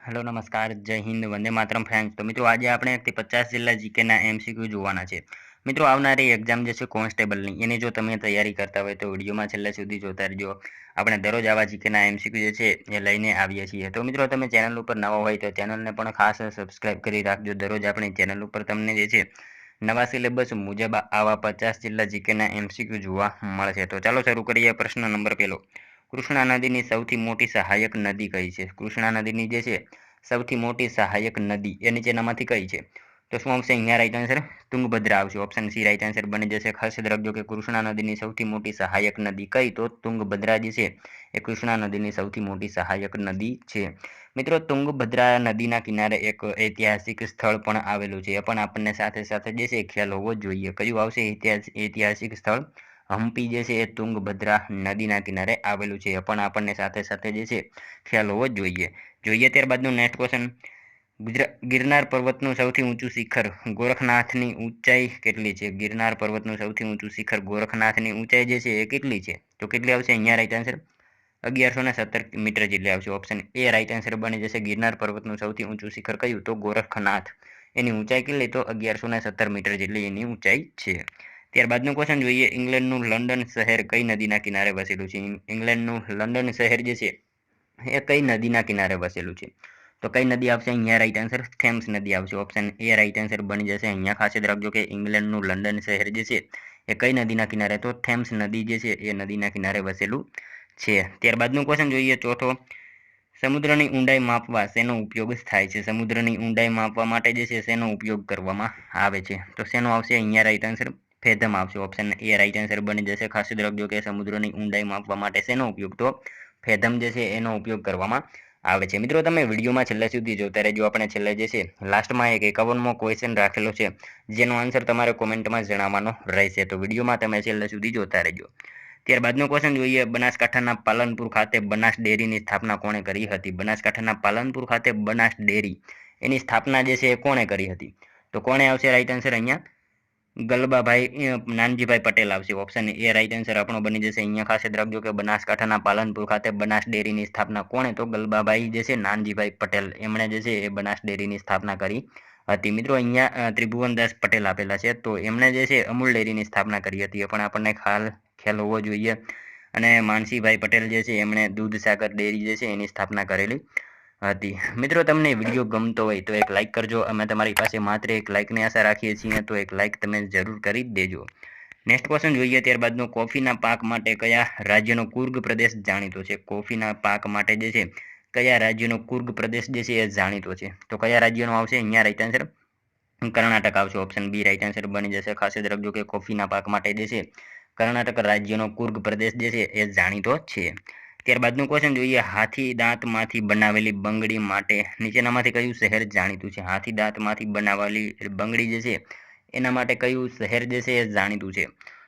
Hello નમસ્કાર જય Hind Vande Mataram friends તો મિત્રો આજે આપણે 1 થી 50 જિલ્લા જીકેના એમસીક્યુ જોવાના છે મિત્રો આવનારી એક્ઝામ જે છે કોન્સ્ટેબલની એની જો તમે તૈયારી કરતા હોય તો વિડીયોમાં છેલ્લે સુધી જોતા રહેજો આપણે દરરોજ આવા જીકેના એમસીક્યુ જે છે એ લઈને આવીએ છીએ તો મિત્રો તમે ચેનલ ઉપર નવા હોય તો ચેનલને પણ ખાસ સબસ્ક્રાઇબ કરી રાખજો દરરોજ આપણી ચેનલ ઉપર તમને જે છે નવા સિલેબસ મુજબ આવા 50 જિલ્લા જીકેના એમસીક્યુ જોવા મળશે તો ચાલો શરૂ કરીએ પ્રશ્ન નંબર પહેલો કૃષ્ણા નદીની સૌથી મોટી સહાયક નદી કઈ છે કૃષ્ણા નદીની જે છે સૌથી મોટી સહાયક નદી એ નીચેનામાંથી કઈ છે તો શું આવશે અહીંયા રાઈટ આન્સર તુંગભદ્રા આવશે ઓપ્શન સી રાઈટ આન્સર બની જશે ખાસ યાદ રાખજો કે કૃષ્ણા નદીની સૌથી મોટી સહાયક નદી કઈ તો તુંગભદ્રા જે છે એ કૃષ્ણા નદીની સૌથી મોટી સહાયક નદી છે મિત્રો તુંગભદ્રા નદીના કિનારે એક ઐતિહાસિક સ્થળ પણ આવેલું છે એ પણ આપણને સાથે સાથે જે છે ખ્યાલ હોવો જોઈએ કયું આવશે ઐતિહાસિક સ્થળ હમ્પી જે છે એ તુંગભદ્રા નદીના કિનારે આવેલું છે એ પણ આપણને સાથે સાથે જે છે ખ્યાલ હોવો જોઈએ ત્યારબાદનું નેક્સ્ટ ક્વેશ્ચન ગિરનાર પર્વતનું સૌથી ઊંચું શિખર ગોરખનાથની ઊંચાઈ કેટલી છે ગિરનાર પર્વતનું સૌથી ઊંચું શિખર ગોરખનાથની ઊંચાઈ જે છે એ કેટલી છે તો કેટલી આવશે અહીંયા રાઈટ આન્સર 1117 મીટર જેટલી આવશે ઓપ્શન એ રાઈટ આન્સર બની જશે ગિરનાર પર્વતનું સૌથી ઊંચું શિખર કયું તો ગોરખનાથ એની ઊંચાઈ કેટલી તો 1117 મીટર જેટલી એની ઊંચાઈ છે ત્યારબાદનું ક્વેશ્ચન જોઈએ ઇંગ્લેન્ડનું લંડન શહેર કઈ નદીના કિનારે વસેલું છે ઇંગ્લેન્ડનું લંડન શહેર જે છે એ કઈ નદીના કિનારે વસેલું છે તો કઈ નદી આવશે અહીંયા રાઈટ આન્સર થેમ્સ નદી આવશે ઓપ્શન એ રાઈટ આન્સર બની જશે અહીંયા ખાસ યાદ રાખજો કે ઇંગ્લેન્ડનું લંડન શહેર જે છે એ કઈ નદીના કિનારે તો થેમ્સ નદી જે છે એ નદીના કિનારે વસેલું છે ત્યારબાદનું ક્વેશ્ચન જોઈએ ચોથો સમુદ્રની ઊંડાઈ માપવા શેનો ઉપયોગ થાય છે સમુદ્રની ઊંડાઈ માપવા માટે જે છે શેનો ઉપયોગ કરવામાં આવે છે તો શેનો આવશે અહીંયા રાઈટ આન્સર ફેધમ આવશે ઓપ્શન એ રાઈટ આન્સર બની જશે ખાસ યાદ રાખજો કે સમુદ્રની ઊંડાઈ માપવા માટે શેનો ઉપયોગ તો ફેધમ જે છે એનો ઉપયોગ કરવામાં આવે છે મિત્રો તમે વિડીયોમાં છેલ્લે સુધી જોતા રહેજો આપણે છેલ્લે જે છે લાસ્ટમાં એક 51મો ક્વેશ્ચન રાખેલો છે જેનો આન્સર તમારે કોમેન્ટમાં જણાવવાનો રહેશે તો વિડીયોમાં તમે છેલ્લે સુધી જોતા રહેજો ત્યારબાદનો ક્વેશ્ચન જોઈએ બનાસકાંઠાના પાલનપુર ખાતે બનાસ ડેરીની સ્થાપના કોણે કરી હતી બનાસકાંઠાના પાલનપુર ખાતે બનાસ ડેરી એની સ્થાપના જે છે એ કોણે કરી હતી તો કોણે આવશે રાઈટ આન્સર અહીંયા ગલબાભાઈ નાનજીભાઈ પટેલ આવશે ઓપ્શન એ રાઈટ આન્સર આપણો બની જશે અહીંયા ખાસ યાદ રાખજો કે બનાસકાંઠાના પાલનપુર ખાતે બનાસ ડેરીની સ્થાપના કોણે તો ગલબાભાઈ જે છે નાનજીભાઈ પટેલ એમણે જે છે એ બનાસ ડેરીની સ્થાપના કરી હતી મિત્રો અહીંયા ત્રિભુવનદાસ પટેલ આપેલા છે તો એમણે જે છે અમૂલ ડેરીની સ્થાપના કરી હતી એ પણ આપણને ખ્યાલ હોવો જોઈએ અને માનસીભાઈ પટેલ જે છે એમણે દૂધસાગર ડેરી જે છે એની સ્થાપના કરેલી હતી મિત્રો તમને વિડીયો ગમતો હોય તો એક લાઇક કરજો અમે તમારી પાસે માત્ર એક લાઇકની આશા રાખીએ છીએ તો એક લાઇક તમે જરૂર કરી દેજો નેક્સ્ટ ક્વેશ્ચન જોઈએ ત્યારબાદનો કોફીના પાક માટે કયા રાજ્યનો કુર્ગ પ્રદેશ જાણીતો છે કોફીના પાક માટે જે છે કયા રાજ્યનો કુર્ગ પ્રદેશ જે છે એ જાણીતો છે તો કયા રાજ્યનો આવશે અહીંયા રાઈટ આન્સર કર્ણાટક આવશે ઓપ્શન બી રાઈટ આન્સર બની જશે ખાસ યાદ રાખજો કે કોફીના પાક માટે જે છે કર્ણાટક રાજ્યનો કુર્ગ પ્રદેશ જે છે એ જાણીતો છે ત્યારબાદનું ક્વેશ્ચન જોઈએ હાથી દાંતમાંથી બનાવેલી બંગડી માટે નીચેનામાંથી કયું શહેર જાણીતું છે હાથી દાંતમાંથી બનાવેલી બંગડી જે છે એના માટે કયું શહેર જે છે એ જાણીતું છે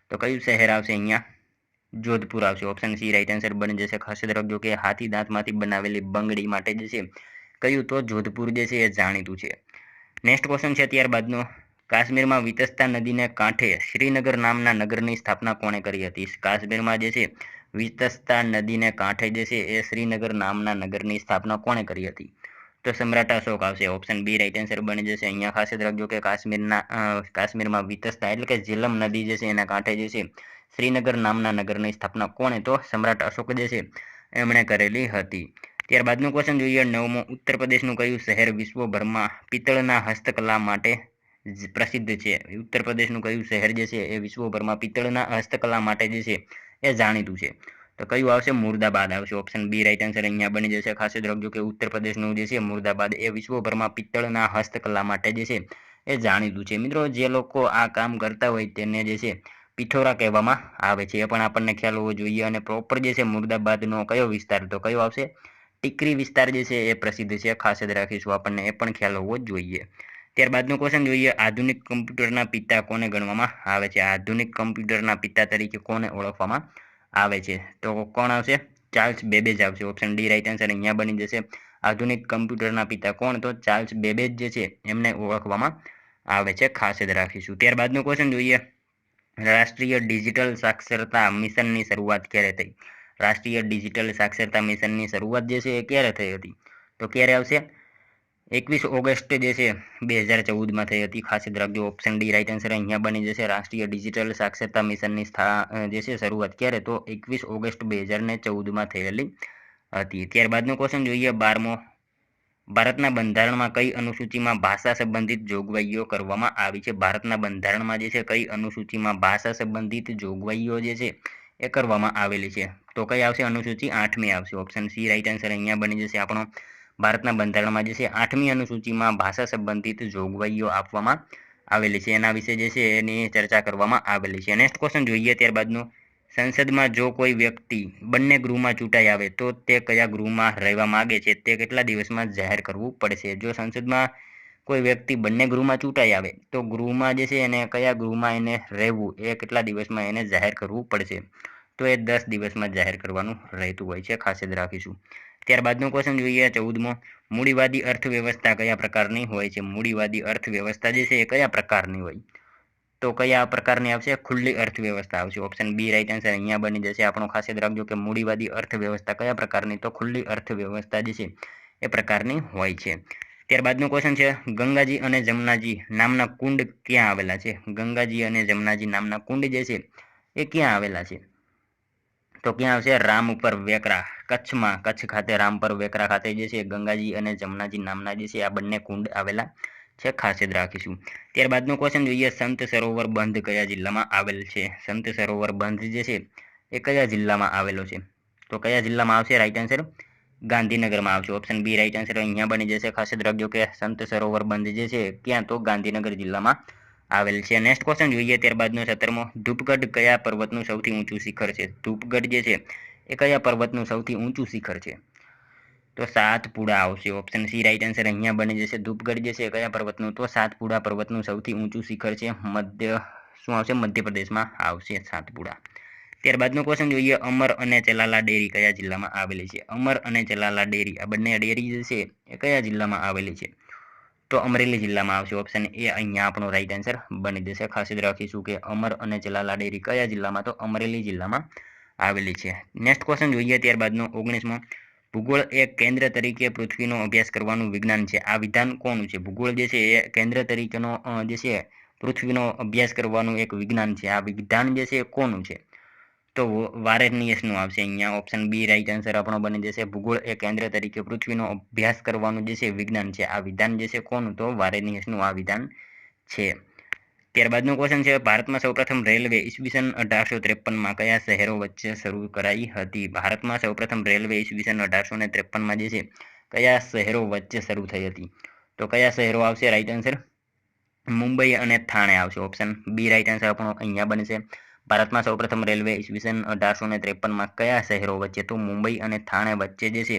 તો કયું શહેર આવશે અહીંયા જોધપુર આવશે ઓપ્શન સી રાઈટ આન્સર બની જશે ખાસ યાદ રાખજો કે હાથી દાંતમાંથી બનાવેલી બંગડી માટે જે છે કયું તો જોધપુર જે છે એ જાણીતું છે નેક્સ્ટ ક્વેશ્ચન છે ત્યારબાદનો કાશ્મીરમાં વિતસ્તા નદીને કાંઠે શ્રીનગર નામના નગરની સ્થાપના કોણે કરી હતી કાશ્મીરમાં જે છે વિતસ્તા નદીને કાંઠે જે છે એ શ્રીનગર નામના નગરની સ્થાપના કોણે કરી હતી તો સમ્રાટ અશોક આવશે ઓપ્શન બી રાઈટ આન્સર બની જશે અહીંયા ખાસ યાદ રાખજો કે કાશ્મીરમાં વિતસ્તા એટલે કે ઝેલમ નદી જે છે એના કાંઠે જે છે શ્રીનગર નામના નગરની સ્થાપના કોણે તો સમ્રાટ અશોક જે છે એમણે કરેલી હતી ત્યારબાદનું ક્વેશ્ચન જોઈએ નવમો ઉત્તર પ્રદેશનું કયું શહેર વિશ્વભરમાં પિત્તળના હસ્તકલા માટે પ્રસિદ્ધ છે ઉત્તર પ્રદેશનું કયું શહેર જે છે એ વિશ્વભરમાં પિત્તળના હસ્તકલા માટે જે છે એ જાણીતું છે તો કયું આવશે મુર્દાબાદ આવશે ઓપ્શન બી રાઈટ આન્સર અહીંયા બની જશે ખાસ યાદ રાખજો કે ઉત્તર પ્રદેશનું જે છે મુર્દાબાદ એ વિશ્વભરમાં પિત્તળના હસ્તકલા માટે જે છે એ જાણીતું છે મિત્રો જે લોકો આ કામ કરતા હોય તેને જે છે પિઠોરા કહેવામાં આવે છે એ પણ આપણને ખ્યાલ હોવો જોઈએ અને પ્રોપર જે છે મુર્દાબાદનો કયો વિસ્તાર તો કયો આવશે ટીકરી વિસ્તાર જે છે એ પ્રસિદ્ધ છે ખાસ યાદ રાખીશું આપણને એ પણ ખ્યાલ હોવો જોઈએ ત્યારબાદનું ક્વેશ્ચન જોઈએ આધુનિક કમ્પ્યુટરના પિતા કોને ગણવામાં આવે છે આધુનિક કમ્પ્યુટરના પિતા તરીકે કોને ઓળખવામાં આવે છે તો કોણ આવશે ચાર્લ્સ બેબેજ આવશે ઓપ્શન ડી રાઈટ આન્સર અહીંયા બની જશે આધુનિક કમ્પ્યુટરના પિતા કોણ તો ચાર્લ્સ બેબેજ જે છે એમને ઓળખવામાં આવે છે ખાસ યાદ રાખીશું ત્યારબાદનું ક્વેશ્ચન જોઈએ રાષ્ટ્રીય ડિજિટલ સાક્ષરતા મિશનની શરૂઆત ક્યારે થઈ રાષ્ટ્રીય ડિજિટલ સાક્ષરતા મિશનની શરૂઆત જે છે એ ક્યારે થઈ હતી તો ક્યારે આવશે 21 ઓગસ્ટ જે છે 2014માં થઈ હતી. ખાસ યાદ રાખજો. ઓપ્શન ડી રાઈટ આન્સર અહીંયા બની જશે. રાષ્ટ્રીય ડિજિટલ સાક્ષરતા મિશનની જે છે શરૂઆત ક્યારે? તો 21 ઓગસ્ટ 2014માં થયેલી હતી. ત્યારબાદનો ક્વેશ્ચન જોઈએ 12મો. ભારતના બંધારણમાં કઈ અનુસૂચિમાં ભાષા સંબંધિત જોગવાઈઓ કરવામાં આવી છે? ભારતના બંધારણમાં જે છે કઈ અનુસૂચિમાં ભાષા સંબંધિત જોગવાઈઓ જે છે એ કરવામાં આવેલી છે? તો કઈ આવશે? અનુસૂચિ 8મી આવશે. ઓપ્શન સી રાઈટ આન્સર અહીંયા બની જશે આપણો. ભારતના બંધારણમાં જે છે 8મી અનુસૂચિમાં ભાષા સંબંધિત જોગવાઈઓ આપવામાં આવેલી છે. એના વિશે જે છે એની ચર્ચા કરવામાં આવેલી છે. નેક્સ્ટ ક્વેશ્ચન જોઈએ ત્યારબાદનું. સંસદમાં જો કોઈ વ્યક્તિ બંને ગૃહમાં ચૂંટાઈ આવે તો તે કયા ગૃહમાં રહેવા માગે છે તે કેટલા દિવસમાં જાહેર કરવું પડશે? જો સંસદમાં કોઈ વ્યક્તિ બંને ગૃહમાં ચૂંટાઈ આવે તો ગૃહમાં જે છે એને કયા ગૃહમાં એને રહેવું એ કેટલા દિવસમાં એને જાહેર કરવું પડશે? તો એ 10 દિવસમાં જાહેર કરવાનું રહેતું હોય છે. ખાસ યાદ રાખીશું. ત્યારબાદનો ક્વેશ્ચન જોઈએ 14મો. મૂડીવાદી અર્થવ્યવસ્થા કયા પ્રકારની હોય છે? મૂડીવાદી અર્થવ્યવસ્થા જે છે એ કયા પ્રકારની હોય? તો કયા પ્રકારની આવશે? ખુલ્લી અર્થવ્યવસ્થા આવશે. ઓપ્શન બી રાઈટ આન્સર અહીંયા બની જશે આપણો. ખાસ યાદ રાખજો કે મૂડીવાદી અર્થવ્યવસ્થા કયા પ્રકારની? તો ખુલ્લી અર્થવ્યવસ્થા જે છે એ પ્રકારની હોય છે. ત્યારબાદનો ક્વેશ્ચન છે ગંગાજી અને જમનાજી નામના કુંડ ક્યાં આવેલા છે? ગંગાજી અને જમનાજી નામના કુંડ જે છે એ ક્યાં આવેલા છે? તો ક્યાં આવશે? રામપર વેકરા, કચ્છમાં. કચ્છ ખાતે રામપર વેકરા ખાતે જે છે ગંગાજી અને જમનાજી નામના જે છે આ બંને કુંડ આવેલા છે. ખાસ યાદ રાખીશું. ત્યારબાદનો ક્વેશ્ચન જોઈએ સંત સરોવર બંધ કયા જિલ્લામાં આવેલ છે? સંત સરોવર બંધ જે છે એ કયા જિલ્લામાં આવેલો છે? તો કયા જિલ્લામાં આવશે? રાઈટ આન્સર ગાંધીનગરમાં આવશે. ઓપ્શન બી રાઈટ આન્સર અહીંયા બની જશે. ખાસ યાદ રાખજો કે સંત સરોવર બંધ જે છે ક્યાં? તો ગાંધીનગર જિલ્લામાં આવેલ છે. નેક્સ્ટ ક્વેશ્ચન જોઈએ ત્યારબાદનો 17મો. ધૂપગઢ કયા પર્વતનું સૌથી ઊંચું શિખર છે? ધૂપગઢ જે છે એ કયા પર્વતનું સૌથી ઊંચું શિખર છે? તો સાતપુડા આવશે. ઓપ્શન સી રાઈટ આન્સર અહીંયા બની જશે. ધૂપગઢ જે છે કયા પર્વતનું? તો સાતપુડા પર્વતનું સૌથી ઊંચું શિખર છે. શું આવશે? મધ્યપ્રદેશમાં આવશે સાતપુડા. ત્યારબાદનો ક્વેશ્ચન જોઈએ અમર અને ચલાલા ડેરી કયા જિલ્લામાં આવેલી છે? અમર અને ચલાલા ડેરી આ બંને ડેરી જે છે એ કયા જિલ્લામાં આવેલી છે? તો અમરેલી જિલ્લામાં આવશે. ઓપ્શન એ અહીંયા આપણો રાઈટ આન્સર બની જશે. ખાસ યાદ રાખીશું કે અમર અને ચલાલા ડેરી કયા જિલ્લામાં? તો અમરેલી જિલ્લામાં આવેલી છે. નેક્સ્ટ ક્વેશ્ચન જોઈએ ત્યારબાદનો 19મો. ભૂગોળ એક કેન્દ્ર તરીકે પૃથ્વીનો અભ્યાસ કરવાનું વિજ્ઞાન છે. આ વિધાન કોનું છે? ભૂગોળ જે છે એ કેન્દ્ર તરીકેનો જે છે પૃથ્વીનો અભ્યાસ કરવાનું એક વિજ્ઞાન છે. આ વિધાન જે છે એ કોનું છે? તો વારેનિયસનું આવશે અહીંયા. ઓપ્શન બી રાઈટ આન્સર આપણો બની જશે. ભૂગોળ એ કેન્દ્ર તરીકે પૃથ્વીનો અભ્યાસ કરવાનું જે છે વિજ્ઞાન છે. આ વિધાન જે છે કોનું? તો વારેનિયસનું આ વિધાન છે. ત્યારબાદનો ક્વેશ્ચન છે ભારતમાં સૌપ્રથમ રેલવે ઈસવીસન 1853માં કયા શહેરો વચ્ચે શરૂ કરાઈ હતી? ભારતમાં સૌપ્રથમ રેલવે ઈસવીસન 1853માં જે છે કયા શહેરો વચ્ચે શરૂ થઈ હતી? તો કયા શહેરો આવશે? રાઈટ આન્સર મુંબઈ અને થાણે આવશે. ઓપ્શન બી રાઈટ આન્સર આપણો અહીંયા બનશે. ભારતમાં સૌપ્રથમ રેલવે ઈસવીસન 1853માં કયા શહેરો વચ્ચે? તો મુંબઈ અને થાણે વચ્ચે જે છે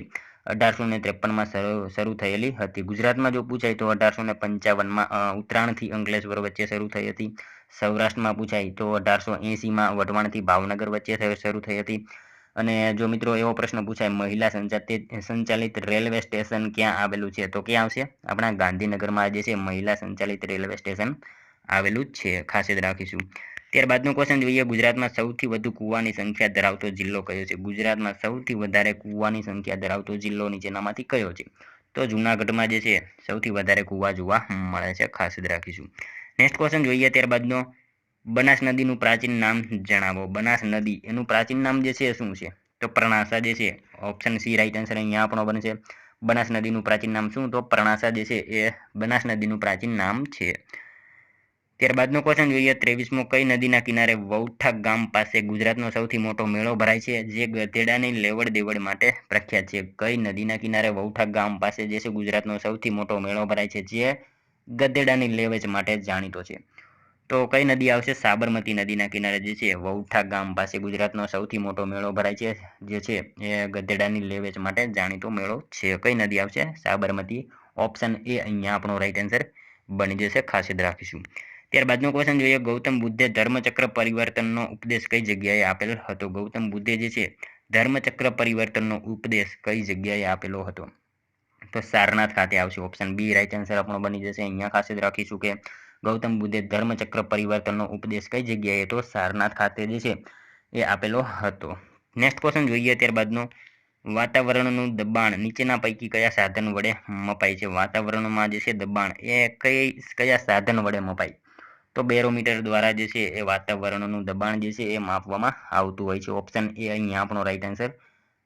1853માં શરૂ થયેલી હતી. ગુજરાતમાં જો પૂછાય તો 1855માં ઉત્તરાયણથી અંકલેશ્વર વચ્ચે શરૂ થઈ હતી. સૌરાષ્ટ્રમાં પૂછાય તો 1880માં વઢવાણથી ભાવનગર વચ્ચે શરૂ થઈ હતી. અને જો મિત્રો એવો પ્રશ્ન પૂછાય મહિલા સંચાલિત રેલવે સ્ટેશન ક્યાં આવેલું છે? તો ક્યાં આવશે? આપણા ગાંધીનગરમાં જે છે મહિલા સંચાલિત રેલવે સ્ટેશન આવેલું જ છે. ખાસ યાદ રાખીશું. ત્યારબાદનો ક્વેશ્ચન જોઈએ ગુજરાતમાં સૌથી વધુ કૂવાની સંખ્યા ધરાવતો જિલ્લો કયો છે? ગુજરાતમાં સૌથી વધારે કૂવાની સંખ્યા ધરાવતો જિલ્લો નીચેનામાંથી કયો છે? તો જૂનાગઢમાં જે છે સૌથી વધારે કૂવા જોવા મળે છે. ખાસ યાદ રાખીશું. નેક્સ્ટ ક્વેશ્ચન જોઈએ ત્યારબાદનો બનાસ નદીનું પ્રાચીન નામ જણાવો. બનાસ નદી એનું પ્રાચીન નામ જે છે શું છે? તો પ્રણાસા જે છે. ઓપ્શન સી રાઈટ આન્સર અહીંયા આપણો બનશે. બનાસ નદીનું પ્રાચીન નામ શું? તો પ્રણાસા જે છે એ બનાસ નદીનું પ્રાચીન નામ છે. ત્યારબાદનો ક્વેશ્ચન જોઈએ 23મો. કઈ નદીના કિનારે વૌઠા ગામ પાસે ગુજરાતનો સૌથી મોટો મેળો ભરાય છે જે ગધેડાની લેવડ દેવડ માટે પ્રખ્યાત છે? કઈ નદીના કિનારે વૌઠા ગામ પાસે જે છે ગુજરાતનો સૌથી મોટો મેળો ભરાય છે જે ગધેડાની લેવેચ માટે જાણીતો છે? તો કઈ નદી આવશે? સાબરમતી નદીના કિનારે જે છે વૌઠા ગામ પાસે ગુજરાતનો સૌથી મોટો મેળો ભરાય છે જે છે એ ગધેડાની લેવેચ માટે જાણીતો મેળો છે. કઈ નદી આવશે? સાબરમતી. ઓપ્શન એ અહીંયા આપણો રાઈટ આન્સર બની જશે. ખાસ યાદ રાખીશું. ત્યારબાદનો ક્વેશ્ચન જોઈએ ગૌતમ બુદ્ધે ધર્મચક્ર પરિવર્તનનો ઉપદેશ કઈ જગ્યાએ આપેલ હતો? ગૌતમ બુદ્ધે જે છે ધર્મચક્ર પરિવર્તનનો ઉપદેશ કઈ જગ્યાએ આપેલો હતો? તો સારનાથ ખાતે આવશે. ઓપ્શન બી રાઈટ આન્સર આપણો બની જશે. અહીંયા ખાસ યાદ રાખીશું કે ગૌતમ બુદ્ધે ધર્મચક્ર પરિવર્તનનો ઉપદેશ કઈ જગ્યાએ? તો સારનાથ ખાતે જે છે એ આપેલો હતો. નેક્સ્ટ ક્વેશ્ચન જોઈએ ત્યારબાદનો વાતાવરણનું દબાણ નીચેના પૈકી કયા સાધન વડે મપાય છે? વાતાવરણમાં જે છે દબાણ એ કયા સાધન વડે મપાય? તો બેરોમીટર દ્વારા જે છે એ વાતાવરણનું દબાણ જે છે એ માપવામાં આવતું હોય છે. ઓપ્શન એ અહીંયા આપણો રાઈટ આન્સર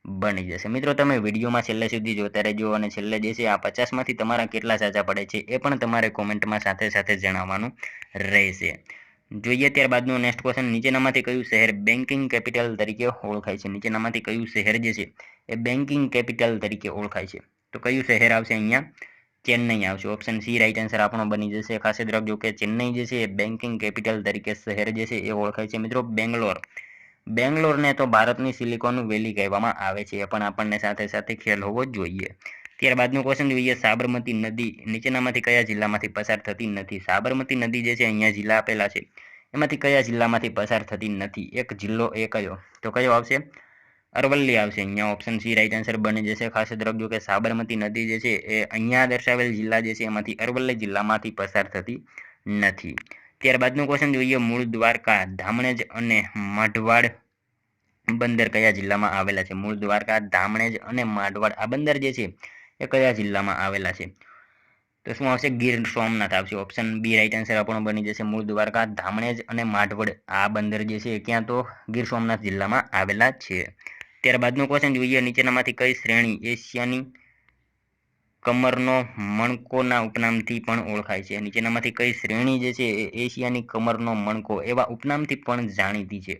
બની જશે. મિત્રો તમે વિડીયોમાં છેલ્લે સુધી જોતા રહેજો અને છેલ્લે જે છે આ 50માંથી તમારા કેટલા સાચા પડે છે એ પણ તમારે કોમેન્ટમાં સાથે સાથે જણાવવાનું રહેશે. જોઈએ ત્યારબાદનો નેક્સ્ટ ક્વેશ્ચન, નીચેનામાંથી કયું શહેર બેન્કિંગ કેપિટલ તરીકે ઓળખાય છે? નીચેનામાંથી કયું શહેર જે છે એ બેન્કિંગ કેપિટલ તરીકે ઓળખાય છે? તો કયું શહેર આવશે અહીંયા? ચેન્નઈ આવશે. ઓપ્શન સી રાઈટ આન્સર આપણો બની જશે. ખાસ યાદ રાખજો કે ચેન્નઈ જે છે એ બેન્કિંગ કેપિટલ તરીકે શહેર જે છે એ ઓળખાય છે. મિત્રો બેંગ્લોરને તો ભારતની સિલિકોન વેલી કહેવામાં આવે છે, એ પણ આપણને સાથે સાથે ખ્યાલ હોવો જોઈએ. ત્યારબાદનો ક્વેશ્ચન જોઈએ, સાબરમતી નદી નીચેનામાંથી કયા જિલ્લામાંથી પસાર થતી નથી? સાબરમતી નદી જે છે અહીંયા જિલ્લા આપેલા છે, એમાંથી કયા જિલ્લામાંથી પસાર થતી નથી? એક જિલ્લો એ કયો? તો કયો આવશે? અરવલ્લી આવશે અહીંયા. ઓપ્શન સી રાઈટ આન્સર બની જશે. ખાસ યાદ રાખજો કે સાબરમતી નદી જે છે એ અહીંયા દર્શાવેલ જિલ્લા જે છે એમાંથી અરવલ્લી જિલ્લામાંથી પસાર થતી નથી. ત્યારબાદનો ક્વેશ્ચન જોઈએ, મૂળ દ્વારકા, ધામણેજ અને માઢવાડ બંદર કયા જિલ્લામાં આવેલા છે? મૂળ દ્વારકા, ધામણેજ અને માઢવાડ આ બંદર જે છે એ કયા જિલ્લામાં આવેલા છે? તો શું આવશે? ગીર સોમનાથ આવશે. ઓપ્શન બી રાઈટ આન્સર આપણો બની જશે. મૂળ દ્વારકા, ધામણેજ અને માઢવડ આ બંદર જે છે ક્યાં? તો ગીર સોમનાથ જિલ્લામાં આવેલા છે. ત્યારબાદનો ક્વેશ્ચન જોઈએ, નીચેનામાંથી કઈ શ્રેણી એશિયાની કમરનો મણકોના ઉપનામથી પણ ઓળખાય છે? નીચેનામાંથી કઈ શ્રેણી જે છે એ એશિયાની કમરનો મણકો એવા ઉપનામથી પણ જાણીતી છે?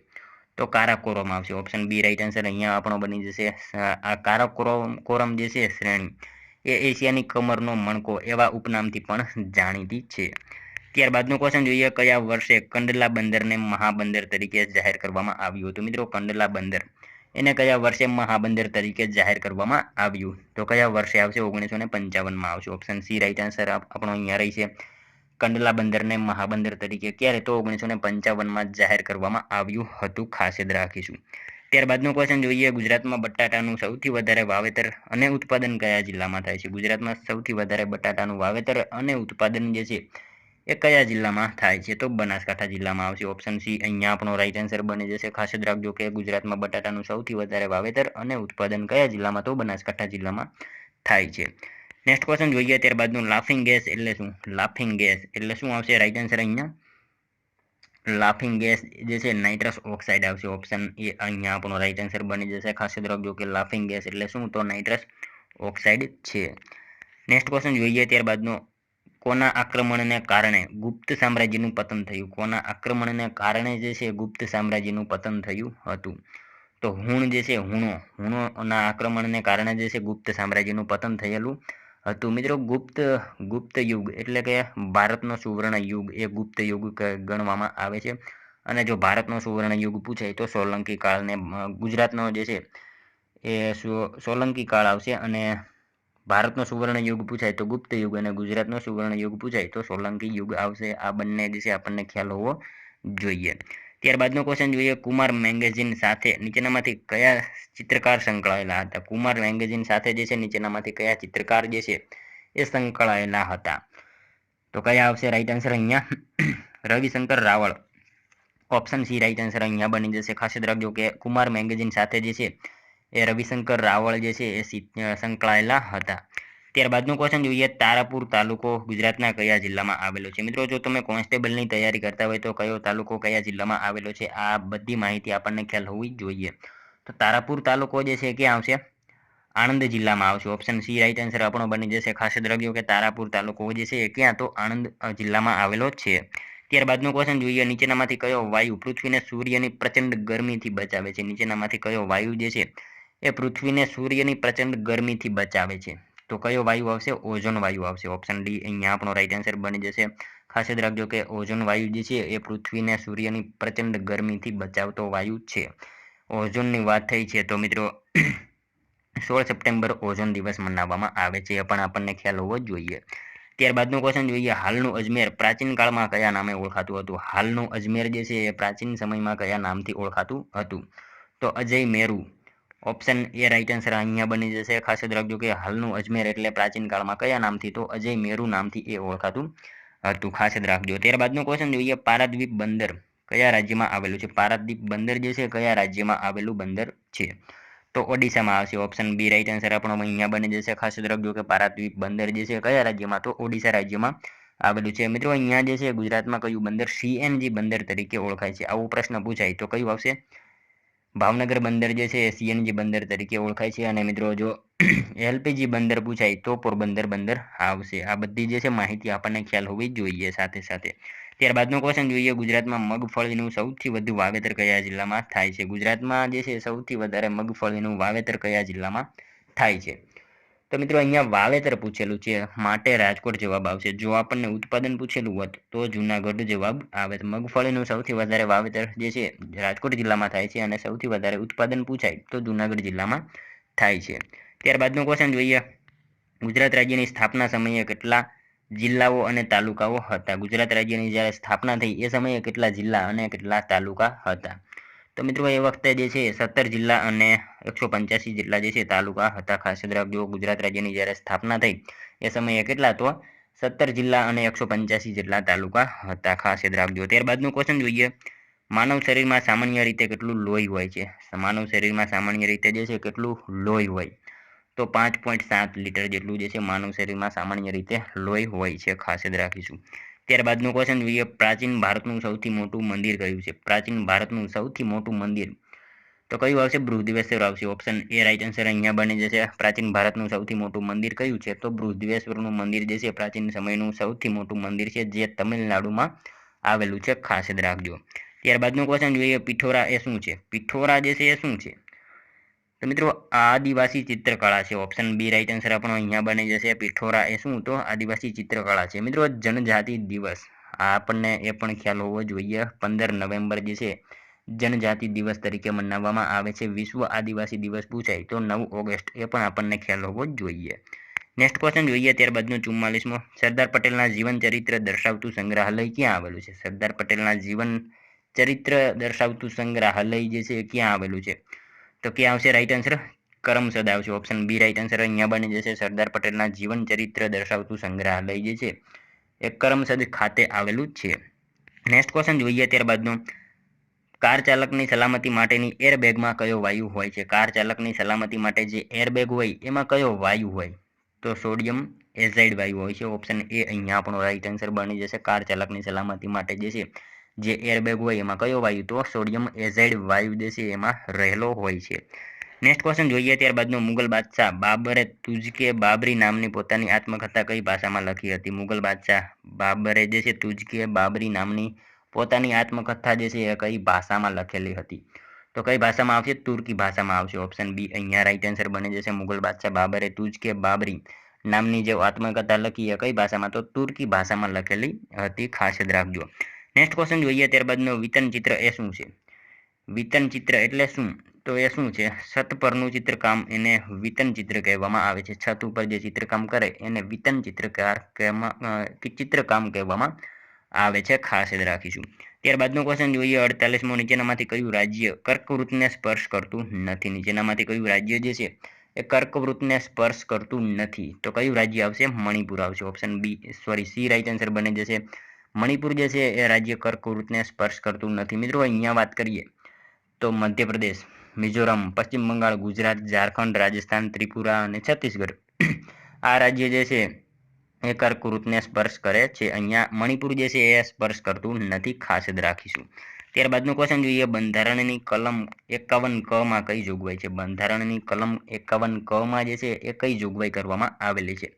તો કારાકોરમ આવશે. ઓપ્શન બી રાઈટ આન્સર અહીંયા આપણો બની જશે. આ કારાકોરમ જે છે શ્રેણી એ એશિયાની કમરનો મણકો એવા ઉપનામથી પણ જાણીતી છે. ત્યારબાદનો ક્વેશ્ચન જોઈએ, કયા વર્ષે કંડલા બંદરને મહાબંદર તરીકે જાહેર કરવામાં આવ્યું હતું? મિત્રો કંડલા બંદર એને કયા વર્ષે મહાબંદર તરીકે જાહેર કરવામાં આવ્યું? તો કયા વર્ષે આવશે? 1955માં આવશે. ઓપ્શન સી રાઈટ આન્સર આપણો અહીંયા રહી છે. કંડલા બંદરને મહાબંદર તરીકે ક્યારે? તો 1955માં જાહેર કરવામાં આવ્યું હતું. ખાસ યાદ રાખીશું. ત્યારબાદનો ક્વેશ્ચન જોઈએ, ગુજરાતમાં બટાટાનું સૌથી વધારે વાવેતર અને ઉત્પાદન કયા જિલ્લામાં થાય છે? ગુજરાતમાં સૌથી વધારે બટાટાનું વાવેતર અને ઉત્પાદન જે છે એ કયા જિલ્લામાં થાય છે? તો બનાસકાંઠા જિલ્લામાં આવશે. ઓપ્શન સી અહીંયા આપણો રાઈટ આન્સર બની જશે. ખાસ યાદ રાખજો કે ગુજરાતમાં બટાટાનું સૌથી વધારે વાવેતર અને ઉત્પાદન કયા જિલ્લામાં? તો બનાસકાંઠા જિલ્લામાં થાય છે. નેક્સ્ટ ક્વેશ્ચન જોઈએ ત્યારબાદનું, લાફિંગ ગેસ એટલે શું? લાફિંગ ગેસ એટલે શું આવશે? રાઈટ આન્સર અહીંયા લાફિંગ ગેસ જે છે નાઇટ્રસ ઓક્સાઇડ આવશે. ઓપ્શન એ અહીંયા આપણો રાઈટ આન્સર બની જશે. ખાસ યાદ રાખજો કે લાફિંગ ગેસ એટલે શું? તો નાઇટ્રસ ઓક્સાઇડ છે. નેક્સ્ટ ક્વેશ્ચન જોઈએ ત્યારબાદનો, કોના આક્રમણને કારણે ગુપ્ત સામ્રાજ્યનું પતન થયું? કોના આક્રમણને કારણે જે છે ગુપ્ત સામ્રાજ્યનું પતન થયું હતું? તો હુણ જે છે હુણોના આક્રમણને કારણે જે છે ગુપ્ત સામ્રાજ્યનું પતન થયેલું હતું. મિત્રો ગુપ્ત યુગ એટલે કે ભારતનો સુવર્ણ યુગ એ ગુપ્ત યુગ ગણવામાં આવે છે. અને જો ભારતનો સુવર્ણ યુગ પૂછાય તો સોલંકી કાળને, ગુજરાતનો જે છે એ સોલંકી કાળ આવશે. અને ભારતનો સુવર્ણ યુગ પૂછાય તો ગુપ્ત યુગ અને ગુજરાતનો સુવર્ણ યુગ પૂછાય તો સોલંકી યુગ આવશે. આ બંને જે છે આપણને ખ્યાલ હોવો જોઈએ. ત્યારબાદનો ક્વેશ્ચન જોઈએ, કુમાર મેગેઝિન સાથે નીચેનામાંથી કયા ચિત્રકાર સંકળાયેલા હતા? કુમાર મેગેઝિન સાથે જે છે નીચેનામાંથી કયા ચિત્રકાર જે છે એ સંકળાયેલા હતા? તો કયા આવશે? રાઈટ આન્સર અહીંયા Ravishankar Raval. Option C right answer અહીંયા બની જશે. ખાસ યાદ રાખજો કે કુમાર મેગેઝિન સાથે જે છે એ રવિશંકર રાવળ જે છે એ સંકળાયેલા હતા. ત્યારબાદનો ક્વેશ્ચન જોઈએ, તારાપુર તાલુકો ગુજરાતના કયા જિલ્લામાં આવેલો છે? મિત્રો જો તમે કોન્સ્ટેબલની તૈયારી કરતા હોય તો કયો તાલુકો કયા જિલ્લામાં આવેલો છે આ બધી માહિતી આપણને ખ્યાલ હોવી જોઈએ. તો તારાપુર તાલુકો જે છે ક્યાં આવશે? આણંદ જિલ્લામાં આવશે. ઓપ્શન સી રાઈટ આન્સર આપણો બની જશે. ખાસ યાદ રાખજો કે તારાપુર તાલુકો જે છે એ ક્યાં? તો આણંદ જિલ્લામાં આવેલો છે. ત્યારબાદનો ક્વેશ્ચન જોઈએ, નીચેનામાંથી કયો વાયુ પૃથ્વીને સૂર્યની પ્રચંડ ગરમીથી બચાવે છે? નીચેનામાંથી કયો વાયુ જે છે એ પૃથ્વીને સૂર્યની પ્રચંડ ગરમીથી બચાવે છે? તો કયો વાયુ આવશે? ઓઝોન વાયુ આવશે. ઓપ્શન ડી અહીંયા આપણો રાઈટ આન્સર બની જશે. ખાસ યાદ રાખજો કે ઓઝોન વાયુ જે છે એ પૃથ્વીને સૂર્યની પ્રચંડ ગરમીથી બચાવતો વાયુ છે. ઓઝોનની વાત થઈ છે તો મિત્રો 16 સપ્ટેમ્બર ઓઝોન દિવસ મનાવવામાં આવે છે, એ પણ આપણને ખ્યાલ હોવો જોઈએ. ત્યારબાદનો ક્વેશ્ચન જોઈએ, હાલનું અજમેર પ્રાચીન કાળમાં કયા નામે ઓળખાતું હતું? હાલનું અજમેર જે છે એ પ્રાચીન સમયમાં કયા નામથી ઓળખાતું હતું? તો Ajay Meru. Option A right answer અહીંયા બની જશે. ખાસ યાદ રાખજો કે હાલનું અજમેર એટલે પ્રાચીન કાળમાં કયા નામથી? તો અજય મેરુ નામથી એ ઓળખાતું હતું. ખાસ યાદ રાખજો. ત્યારબાદનો ક્વેશ્ચન જોઈએ, પારાદીપ બંદર કયા રાજ્યમાં આવેલું છે? પારાદીપ બંદર જે છે કયા રાજ્યમાં આવેલું બંદર છે? તો ઓડિશામાં આવશે ઓપ્શન બી રાઈટ આન્સર આપણો અહીંયા બની જશે. ખાસ યાદ રાખજો કે પારાદીપ બંદર જે છે કયા રાજ્યમાં, તો ઓડિશા રાજ્યમાં આવેલું છે. મિત્રો અહીંયા જે છે ગુજરાતમાં કયું બંદર સીએનજી બંદર તરીકે ઓળખાય છે? આવો પ્રશ્ન પૂછાય તો કયું આવશે? ભાવનગર બંદર જે છે એ સીએનજી બંદર તરીકે ઓળખાય છે. અને મિત્રો જો એલપીજી બંદર પૂછાય તો પોરબંદર બંદર આવશે. આ બધી જે છે માહિતી આપણને ખ્યાલ હોવી જોઈએ સાથે સાથે. ત્યારબાદનો ક્વેશ્ચન જોઈએ, ગુજરાતમાં મગફળીનું સૌથી વધુ વાવેતર કયા જિલ્લામાં થાય છે? ગુજરાતમાં જે છે સૌથી વધારે મગફળીનું વાવેતર કયા જિલ્લામાં થાય છે? તો મિત્રો અહીંયા વાવેતર પૂછેલું છે માટે રાજકોટ જવાબ આવશે. જો આપણને ઉત્પાદન પૂછેલું હોત તો જુનાગઢ જવાબ આવે. મગફળીનું સૌથી વધારે વાવેતર જે છે રાજકોટ જિલ્લામાં થાય છે અને સૌથી વધારે ઉત્પાદન પૂછાય તો જુનાગઢ જિલ્લામાં થાય છે. ત્યારબાદનો ક્વેશ્ચન જોઈએ, ગુજરાત રાજ્યની સ્થાપના સમયે કેટલા જિલ્લાઓ અને તાલુકાઓ હતા? ગુજરાત રાજ્યની જ્યારે સ્થાપના થઈ એ સમયે કેટલા જિલ્લા અને કેટલા તાલુકા હતા? તો મિત્રો એ વખતે જે છે 17 જિલ્લા અને 185 જેટલા જે છે તાલુકા હતા. ખાસ યાદ રાખજો ગુજરાત રાજ્યની જ્યારે સ્થાપના થઈ એ સમયે કેટલા, તો 17 જિલ્લા અને 185 જેટલા તાલુકા હતા. ખાસ યાદ રાખજો. ત્યારબાદનું ક્વેશ્ચન જોઈએ, માનવ શરીરમાં સામાન્ય રીતે કેટલું લોહી હોય છે? માનવ શરીરમાં સામાન્ય રીતે જે છે કેટલું લોહી હોય? તો 5.7 લીટર જેટલું જે છે માનવ શરીરમાં સામાન્ય રીતે લોહી હોય છે. ખાસ યાદ રાખીશું. ત્યારબાદનું ક્વેશ્ચન જોઈએ, પ્રાચીન ભારતનું સૌથી મોટું મંદિર કયું છે? પ્રાચીન ભારતનું સૌથી મોટું મંદિર તો કયું આવશે? બૃહદીશ્વર આવશે. ઓપ્શન એ રાઈટ આન્સર અહીંયા બની જશે. પ્રાચીન ભારતનું સૌથી મોટું મંદિર કયું છે? તો બૃહદીશ્વરનું મંદિર જે છે પ્રાચીન સમયનું સૌથી મોટું મંદિર છે જે તમિલનાડુમાં આવેલું છે. ખાસ યાદ રાખજો. ત્યારબાદનું ક્વેશ્ચન જોઈએ, પિઠોરા એ શું છે? પિઠોરા જે છે એ શું છે? તો મિત્રો આદિવાસી ચિત્રકળા છે. ઓપ્શન બી રાઈટ આન્સર આપણો અહીંયા બની જશે. પિઠોરા એ શું? તો આદિવાસી ચિત્રકળા છે. મિત્રો જનજાતિ દિવસ આપણને એ પણ ખ્યાલ હોવો જોઈએ. 15 નવેમ્બર જે છે જનજાતિ દિવસ તરીકે મનાવવામાં આવે છે. વિશ્વ આદિવાસી દિવસ પૂછાય તો 9 ઓગસ્ટ એ પણ આપણને ખ્યાલ હોવો જોઈએ. નેક્સ્ટ ક્વેશ્ચન જોઈએ, ત્યારબાદનો 44મો, સરદાર પટેલના જીવન ચરિત્ર દર્શાવતું સંગ્રહાલય ક્યાં આવેલું છે? સરદાર પટેલના જીવન ચરિત્ર દર્શાવતું સંગ્રહાલય જે છે ક્યાં આવેલું છે? તો ક્યાં આવશે રાઈટ આન્સર? કરમસદ આવશે. ઓપ્શન બી રાઈટ આન્સર અહીંયા બની જશે. સરદાર પટેલના જીવન ચરિત્ર દર્શાવતું સંગ્રહાલય જે છે એ કરમસદ ખાતે આવેલું છે. નેક્સ્ટ ક્વેશ્ચન જોઈએ, ત્યારબાદનો કાર ચાલકની સલામતી માટેની એરબેગમાં કયો વાયુ હોય છે? કાર ચાલકની સલામતી માટે જે એરબેગ હોય એમાં કયો વાયુ હોય? તો સોડિયમ એઝાઇડ વાયુ હોય છે. ઓપ્શન એ અહીંયા આપણો રાઈટ આન્સર બની જશે. કાર ચાલકની સલામતી માટે જે છે જે એરબેગ હોય એમાં કયો વાયુ? તો સોડિયમ એઝાઇડ વાયુ જે છે એમાં રહેલો હોય છે. નેક્સ્ટ ક્વેશ્ચન જોઈએ, ત્યારબાદનો મુગલ બાદશાહ બાબરે તુજકે બાબરી નામની પોતાની આત્મકથા કઈ ભાષામાં લખી હતી? મુગલ બાદશાહ બાબરે જે છે તુજકે બાબરી નામની પોતાની આત્મકથા જે છે એ કઈ ભાષામાં લખેલી હતી? તો કઈ ભાષામાં આવશે? તુર્કી ભાષામાં આવશે. ઓપ્શન બી અહીંયા રાઈટ આન્સર બની જશે. મુગલ બાદશાહ બાબરે તુજકે બાબરી નામની જે આત્મકથા લખી એ કઈ ભાષામાં? તો તુર્કી ભાષામાં લખેલી હતી. ખાસ યાદ રાખજો. નેક્સ્ટ ક્વેશ્ચન જોઈએ, ત્યારબાદનો વિતન ચિત્ર એ શું છે? વિતન ચિત્ર એટલે શું? તો એ શું છે? છત પરનું ચિત્રકામ એને વિતન ચિત્ર કહેવામાં આવે છે. છત ઉપર જે ચિત્રકામ કરે એને વિતન ચિત્રકામ કહેવામાં આવે છે. ખાસ યાદ રાખીશું. ત્યારબાદનો ક્વેશ્ચન જોઈએ, 48મો, નીચેનામાંથી કયું રાજ્ય કર્કવૃતને સ્પર્શ કરતું નથી? નીચેનામાંથી કયું રાજ્ય જે છે એ કર્કવૃતને સ્પર્શ કરતું નથી? તો કયું રાજ્ય આવશે? મણિપુર આવશે. ઓપ્શન સી રાઈટ આન્સર બની જશે. મણિપુર જે છે એ રાજ્ય કર્કવૃતને સ્પર્શ કરતું નથી. મિત્રો અહીંયા વાત કરીએ તો મધ્યપ્રદેશ, મિઝોરમ, પશ્ચિમ બંગાળ, ગુજરાત, ઝારખંડ, રાજસ્થાન, ત્રિપુરા અને છત્તીસગઢ આ રાજ્ય જે છે એ કર્કવૃતને સ્પર્શ કરે છે. અહીંયા મણિપુર જે છે એ સ્પર્શ કરતું નથી. ખાસ યાદ રાખીશું. ત્યારબાદનો ક્વેશ્ચન જોઈએ, બંધારણની કલમ 51 માં કઈ જોગવાઈ છે? બંધારણની કલમ 51 માં જે છે એ કઈ જોગવાઈ કરવામાં આવેલી છે?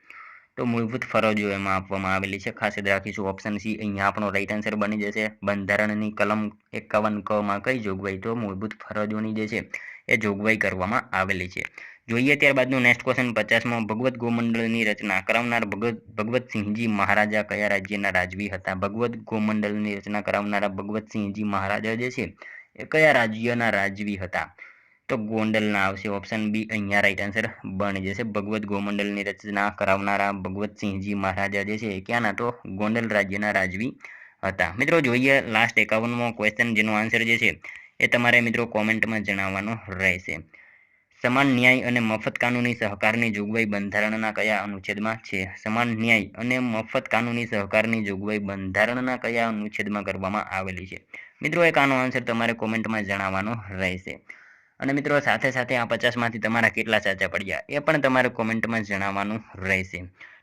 તો મૂળભૂત ફરજો એમાં આપવામાં આવેલી છે. ખાસ યાદ રાખીશું. ઓપ્શન સી અહીંયા આપણો રાઈટ આન્સર બની જશે. બંધારણની કલમ 51 માં કઈ જોગવાઈ? તો મૂળભૂત ફરજોની જે છે એ જોગવાઈ કરવામાં આવેલી છે. જોઈએ ત્યારબાદનો નેક્સ્ટ ક્વેશ્ચન 50મો, ભગવત ગોમંડળની રચના કરાવનાર ભગવતસિંહજી મહારાજા કયા રાજ્યના રાજવી હતા? ભગવત ગોમંડળની રચના કરાવનારા ભગવતસિંહજી મહારાજા જે છે એ કયા રાજ્યના રાજવી હતા? તો ગોંડલના આવશે. ઓપ્શન બી અહીંયા રાઈટ આન્સર બની જશે. ભગવત ગોમંડલની રચના કરાવનારા ભગવતસિંહજી મહારાજા જે છે ક્યાંના? તો ગોંડલ રાજ્યના રાજવી હતા. મિત્રો જોઈએ લાસ્ટ 51મો ક્વેશ્ચન, જેનો આન્સર જે છે એ તમારે મિત્રો કોમેન્ટમાં જણાવવાનો રહેશે. સમાન ન્યાય અને મફત કાનૂની સહકારની જોગવાઈ બંધારણના કયા અનુચ્છેદમાં છે? સમાન ન્યાય અને મફત કાનૂની સહકારની જોગવાઈ બંધારણના કયા અનુચ્છેદમાં કરવામાં આવેલી છે? મિત્રો એક આનો આન્સર તમારે કોમેન્ટમાં જણાવવાનો રહેશે. અને મિત્રો સાથે સાથે આ 50માંથી તમારા કેટલા સાચા પડ્યા એ પણ તમારે કોમેન્ટમાં જણાવવાનું રહેશે.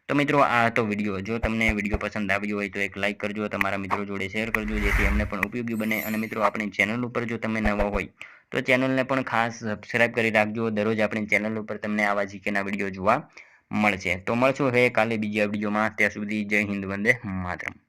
તો મિત્રો આ હતો વિડીયો. જો તમને વિડીયો પસંદ આવ્યો હોય તો એક લાઇક કરજો, તમારા મિત્રો જોડે શેર કરજો જેથી એમને પણ ઉપયોગી બને. અને મિત્રો આપણી ચેનલ ઉપર જો તમે નવા હોય તો ચેનલને પણ ખાસ સબસ્ક્રાઇબ કરી રાખજો. દરરોજ આપણી ચેનલ ઉપર તમને આવા જીકેના વિડીયો જોવા મળશે. તો મળશું હવે કાલે બીજા વિડીયોમાં. ત્યાં સુધી જય હિન્દ, વંદે માતરમ.